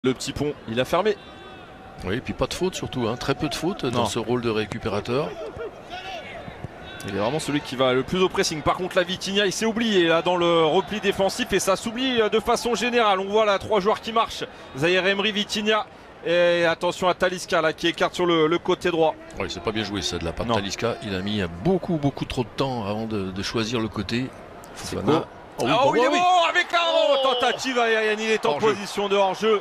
Le petit pont, il a fermé. Oui, et puis pas de faute surtout, hein. Très peu de fautes dans ce rôle de récupérateur. Il est vraiment celui qui va le plus au pressing. Par contre, la Vitinha, il s'est oublié là dans le repli défensif et ça s'oublie de façon générale. On voit là 3 joueurs qui marchent. Zahir Emery, Vitinha et attention à Talisca là qui écarte sur le côté droit. Oui, c'est pas bien joué ça de la part de Talisca. Il a mis beaucoup trop de temps avant de choisir le côté. Fofana. Oh oui, il est bon avec la tentative aérienne. Il est en position de hors-jeu.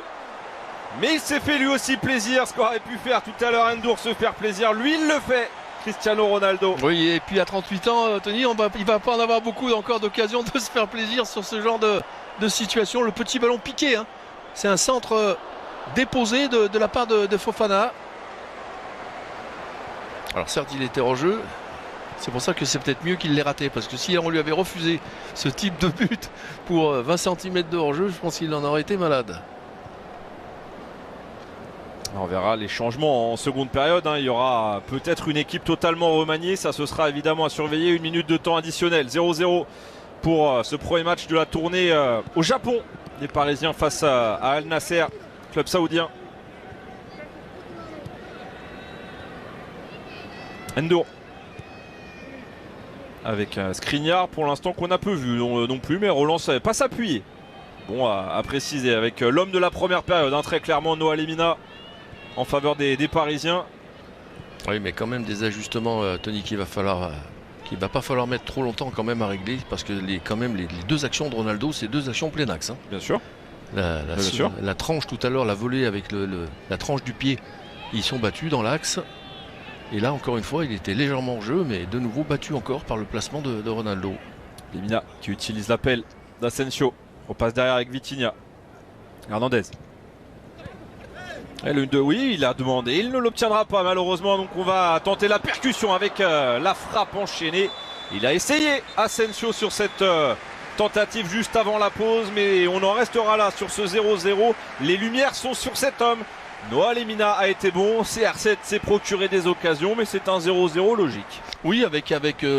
Mais il s'est fait lui aussi plaisir, ce qu'aurait pu faire tout à l'heure Endur, se faire plaisir. Lui, il le fait, Cristiano Ronaldo. Oui, et puis à 38 ans, Tony, il va pas en avoir beaucoup encore d'occasions de se faire plaisir sur ce genre de situation. Le petit ballon piqué, hein. C'est un centre déposé de la part de Fofana. Alors certes, il était hors jeu. C'est pour ça que c'est peut-être mieux qu'il l'ait raté. Parce que si on lui avait refusé ce type de but pour 20 cm de hors-jeu, je pense qu'il en aurait été malade. On verra les changements en seconde période. Il y aura peut-être une équipe totalement remaniée. Ça, ce sera évidemment à surveiller. 1 minute de temps additionnel. 0-0 pour ce premier match de la tournée au Japon. Les Parisiens face à Al Nasser, club saoudien. Endur. Avec Skriniar pour l'instant qu'on a peu vu non plus. Mais Roland ne savait pas s'appuyer. Bon, à préciser avec l'homme de la première période. Très clairement, Noah Lemina. En faveur des Parisiens. Oui, mais quand même des ajustements, Tony, qu'il va pas falloir mettre trop longtemps quand même à régler, parce que les deux actions de Ronaldo, c'est deux actions plein axe. Hein. Bien sûr. La tranche tout à l'heure, la volée avec la tranche du pied, ils sont battus dans l'axe. Et là, encore une fois, il était légèrement en jeu, mais de nouveau battu encore par le placement de Ronaldo. Lemina qui utilise l'appel d'Asensio. Repasse derrière avec Vitinha. Hernandez. Et le 1-2, oui, il a demandé, il ne l'obtiendra pas malheureusement, donc on va tenter la percussion avec la frappe enchaînée. Il a essayé Asensio sur cette tentative juste avant la pause, mais on en restera là sur ce 0-0. Les lumières sont sur cet homme. Noah Lemina a été bon, CR7 s'est procuré des occasions, mais c'est un 0-0 logique. Oui, avec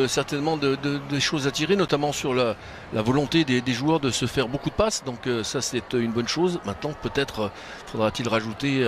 certainement des choses à tirer, notamment sur la volonté des joueurs de se faire beaucoup de passes. Donc ça, c'est une bonne chose. Maintenant, peut-être faudra-t-il rajouter